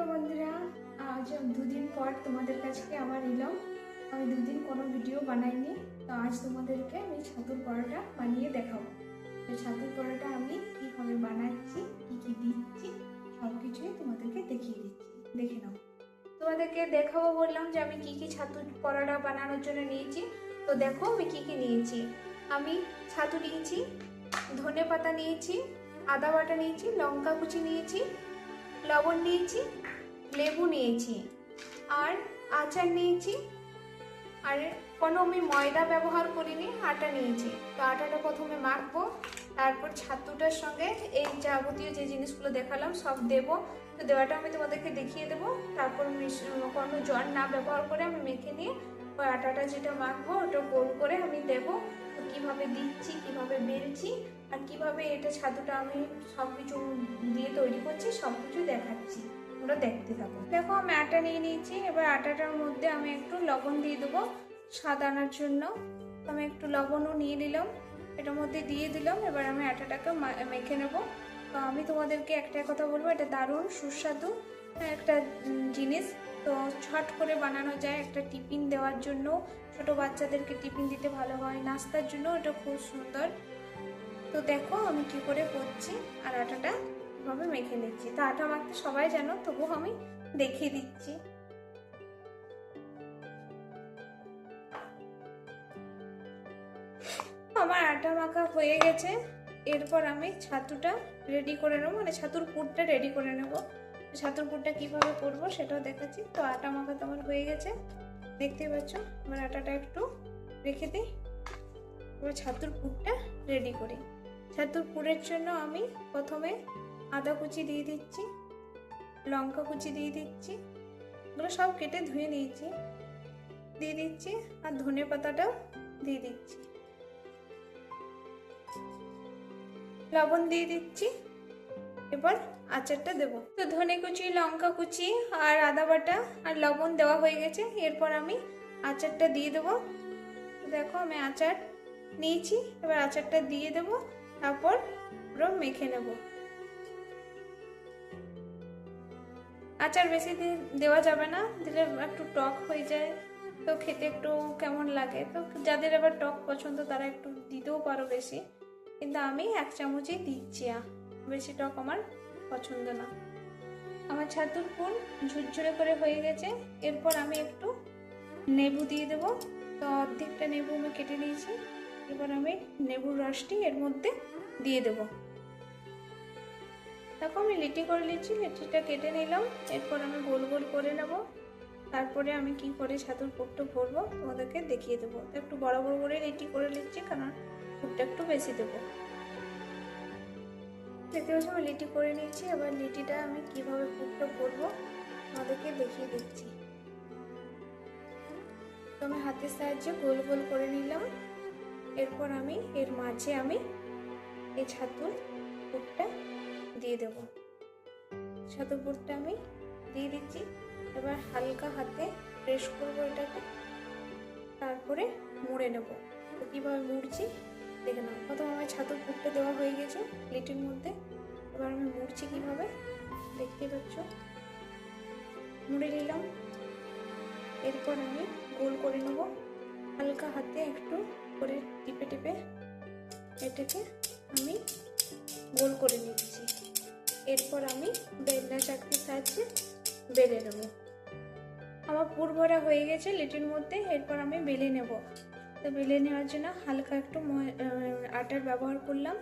Hello বন্ধুরা, আজ দুদিন পর তোমাদের কাছে আবার এলাম। আমি দুদিন কোনো ভিডিও বানাইনি, তো আজ তোমাদেরকে আমি ছাতুর পরোটা বানিয়ে দেখাবো। তো ছাতুর পরোটা আমি কীভাবে বানাচ্ছি, কী কী দিচ্ছি, সব কিছুই তোমাদেরকে দেখিয়ে দিচ্ছি, দেখে নাও। তোমাদেরকে দেখাবো বললাম যে আমি কী কী ছাতুর পরোটা বানানোর জন্য নিয়েছি। তো দেখো আমি কী কী নিয়েছি। আমি ছাতু নিয়েছি, ধনে পাতা নিয়েছি, আদা বাটা নিয়েছি, লঙ্কা কুচি নিয়েছি, লবণ নিয়েছি, লেবু নিয়েছি, আর আচার নিয়েছি। আর কোনো আমি ময়দা ব্যবহার করিনি, আটা নিয়েছি। তো আটাটা প্রথমে মাখবো, তারপর ছাতুটার সঙ্গে এই যাবতীয় যে জিনিসগুলো দেখালাম সব দেবো। তো দেওয়াটা আমি তোমাদেরকে দেখিয়ে দেবো। তারপর কোনো জল না ব্যবহার করে আমি মেখে নিয়ে ওই আটাটা যেটা মাখবো ওটা গোল করে আমি দেবো। তো কীভাবে দিচ্ছি, কীভাবে বেলছি, আর কিভাবে এটা ছাতুটা আমি সব কিছু দিয়ে তৈরি করছি সব কিছু দেখাচ্ছি, তোমরা দেখতে থাকো। দেখো আমি আটা নিয়ে নিয়েছি, এবার আটাটার মধ্যে আমি একটু লবণ দিয়ে দেবো স্বাদ আনার জন্য। তো আমি একটু লবণও নিয়ে নিলাম, এটার মধ্যে দিয়ে দিলাম। এবার আমি আটাটাকে মেখে নেবো। তো আমি তোমাদেরকে একটা কথা বলবো, এটা দারুণ সুস্বাদু একটা জিনিস। তো ছট করে বানানো যায়, একটা টিফিন দেওয়ার জন্য, ছোট বাচ্চাদেরকে টিফিন দিতে ভালো হয়, নাস্তার জন্য এটা খুব সুন্দর। তো দেখো আমি কি করে করছি, আর আটাটা কিভাবে মেখে নিচ্ছি। তো আটা মাখতে সবাই জানো, তবুও আমি দেখিয়ে দিচ্ছি। আমার আটা মাখা হয়ে গেছে। এরপর আমি ছাতুটা রেডি করে নেবো, মানে ছাতুর পুরটা রেডি করে নেবো। ছাতুর পুরটা কিভাবে করবো সেটাও দেখাচ্ছি। তো আটা মাখা তো আমার হয়ে গেছে, দেখতেই পাচ্ছ। আমার আটাটা একটু রেখে দিই, এবার ছাতুর পুরটা রেডি করি। ছাতুর পুরের জন্য আমি প্রথমে আদা কুচি দিয়ে দিচ্ছি, লঙ্কা কুচি দিয়ে দিচ্ছি, এগুলো সব কেটে ধুয়ে নিয়েছি, দিয়ে দিচ্ছি, আর ধনে পাতাটাও দিয়ে দিচ্ছি, লবণ দিয়ে দিচ্ছি। এবার আচারটা দেবো। তো ধনে কুচি, লঙ্কা কুচি আর আদা বাটা আর লবণ দেওয়া হয়ে গেছে। এরপর আমি আচারটা দিয়ে দেবো। দেখো আমি আচার নিয়েছি, এবার আচারটা দিয়ে দেবো, তারপর পুরো মেখে নেব। আচার বেশি দেওয়া যাবে না, দিলে একটু টক হয়ে যায়, তো খেতে একটু কেমন লাগে। তো যাদের আবার টক পছন্দ তারা একটু দিতেও পারো বেশি, কিন্তু আমি 1 চামচই দিচ্ছি, বেশি টক আমার পছন্দ না। আমার ছাতুর পুর ঝুরঝুরে করে হয়ে গেছে। এরপর আমি একটু লেবু দিয়ে দেবো। তো অর্ধেকটা লেবু আমি কেটে নিয়েছি, এবার আমি লেবুর রসটি এর মধ্যে দিয়ে দেবো। দেখো আমি লিটি করে নিচ্ছি, লিটিটা কেটে নিলাম। এরপর আমি গোল গোল করে নেব। তারপরে আমি কি করে ছাতুর পুরটা ভরবো তোমাদেরকে দেখিয়ে দেবো। একটু বড় বড় করে লিটি করে নিচ্ছি, কারণ পুরটা একটু বেশি দেবো। দেখতে পাচ্ছি আমি লিটি করে নিচ্ছি। এবার লিটিটা আমি কিভাবে পুরটা ভরবো তোমাদেরকে দেখিয়ে দিচ্ছি। তো আমি হাতের সাহায্যে গোল গোল করে নিলাম। এরপর আমি এর মাঝে আমি এই ছাতুর পুরটা দিয়ে দেব। ছাতুর পুরটা আমি দিয়ে দিচ্ছি। এবার হালকা হাতে প্রেস করবো এটাকে, তারপরে মুড়ে নেব। তো কীভাবে মুড়ছি দেখে নাও। প্রথম আমার ছাতুর পুরটা দেওয়া হয়ে গেছে লিটির মধ্যে, এবার আমি মুড়ছি কীভাবে দেখতে পাচ্ছ। মুড়ে নিলাম। এরপর আমি গোল করে নেব, হালকা হাতে একটু করে টিপে টিপে এটাকে আমি গোল করে নিচ্ছি। এরপর আমি বেলনা চাকতির সাহায্যে বেলে নেব। আমার পুর ভরা হয়ে গেছে লিটির মধ্যে। এরপর আমি বেলে নেব। তো বেলে নেওয়ার জন্য হালকা একটু আটার ব্যবহার করলাম।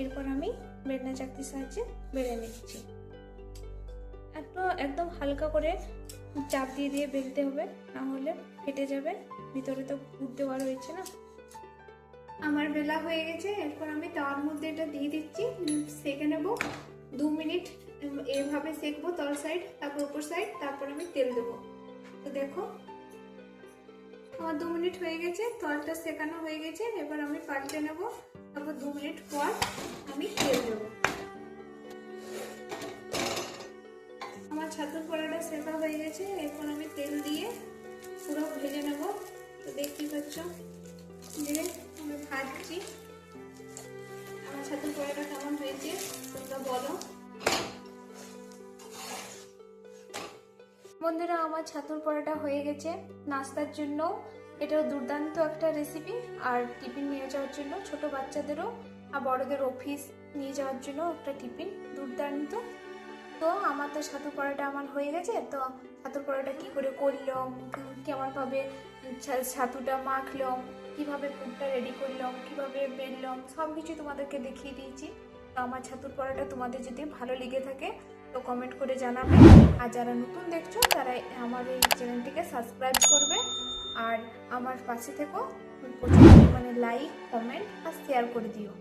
এরপর আমি বেলনা চাকতির সাহায্যে বেলে নিচ্ছি। একদম হালকা করে চাপ দিয়ে দিয়ে বেলতে হবে, না হলে ফেটে যাবে, ভিতরে তো পুর দেওয়া রয়েছে না। আমার বেলা হয়ে গেছে। এরপর আমি তাওয়ার মধ্যে এটা দিয়ে দিচ্ছি, সেঁকে নেব 2 মিনিট। এভাবে সেঁকবো তল সাইড, তারপর উপর সাইড, তারপর আমি তেল দেবো। তো দেখো আমার 2 মিনিট হয়ে গেছে, তলটা সেঁকানো হয়ে গেছে। এবার আমি পাল্টে নেব, তারপর 2 মিনিট পর আমি তেল দেবো। আমার ছাতুর পরোটা সেঁকা হয়ে গেছে। এরপর আমি তেল দিয়ে পুরো ভেজে নেব। তো দেখতেই পাচ্ছ যে আমি ভাজছি। আমার ছাতুর পরোটা কেমন হয়েছে তোমরা বলো। বন্ধুরা, আমার ছাতুর পরোটা হয়ে গেছে। নাস্তার জন্য এটাও দুর্দান্ত একটা রেসিপি, আর টিফিন নিয়ে যাওয়ার জন্য ছোট বাচ্চাদেরও আর বড়দের অফিস নিয়ে যাওয়ার জন্য একটা টিফিন দুর্দান্ত। তো আমার তো ছাতুর পরোটা আমার হয়ে গেছে। তো ছাতুর পরোটা কি করে করলাম, কেমনভাবে ছাতুটা মাখলাম, কিভাবে পুরটা রেডি করলাম, কিভাবে বেললাম, সব কিছু তোমাদেরকে দেখিয়ে দিয়েছি। তো আমার ছাতুর পরোটা তোমাদের যদি ভালো লেগে থাকে তো কমেন্ট করে জানাবে, আর যারা নতুন দেখছো তারা আমার এই চ্যানেলটিকে সাবস্ক্রাইব করবে, আর আমার পাশে থেকো, প্রচুর পরিমাণে লাইক, কমেন্ট আর শেয়ার করে দিও।